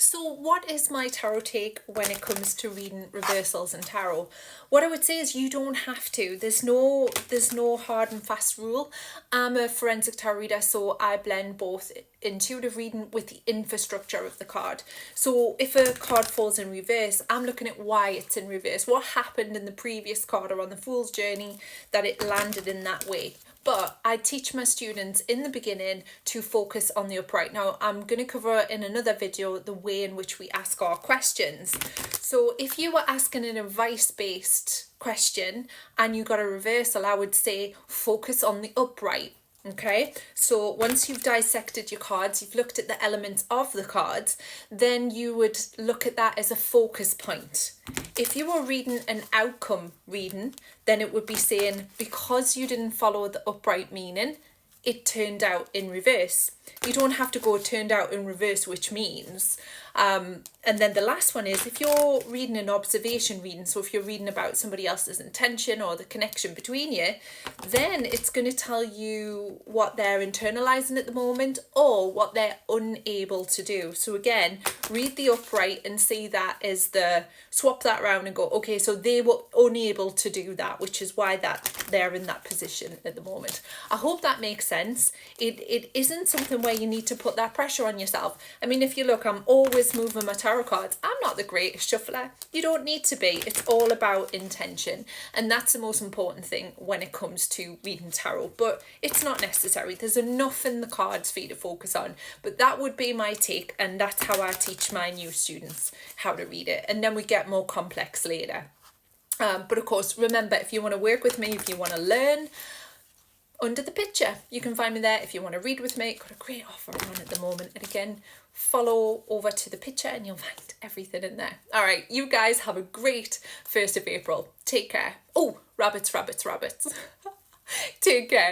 So what is my tarot take when it comes to reading reversals and tarot? What I would say is you don't have to. There's no hard and fast rule. I'm a forensic tarot reader, so I blend both intuitive reading with the infrastructure of the card. So if a card falls in reverse, I'm looking at why it's in reverse. What happened in the previous card or on the Fool's Journey that it landed in that way. But I teach my students in the beginning to focus on the upright. Now, I'm going to cover in another video the way in which we ask our questions. So if you were asking an advice-based question and you got a reversal, I would say focus on the upright. Okay, so once you've dissected your cards, you've looked at the elements of the cards, then you would look at that as a focus point. If you were reading an outcome reading, then it would be saying, because you didn't follow the upright meaning, it turned out in reverse. You don't have to go turned out in reverse, which means. And then the last one is if you're reading an observation reading, so if you're reading about somebody else's intention or the connection between you, then it's going to tell you what they're internalizing at the moment or what they're unable to do. So again, read the upright and see that as the swap that around and go, okay, so they were unable to do that, which is why they're in that position at the moment. I hope that makes sense. It isn't something where you need to put that pressure on yourself. I mean, if you look, I'm always moving my tarot cards. I'm not the greatest shuffler. You don't need to be. It's all about intention. And that's the most important thing when it comes to reading tarot. But it's not necessary. There's enough in the cards for you to focus on. But that would be my take. And that's how I teach my new students how to read it. And then we get more complex later. But of course, remember, if you want to work with me, if you want to learn, under the picture, you can find me there. If you want to read with me, got a great offer on at the moment. And again, follow over to the picture and you'll find everything in there. All right, you guys have a great 1st of April. Take care. Oh, rabbits. Take care.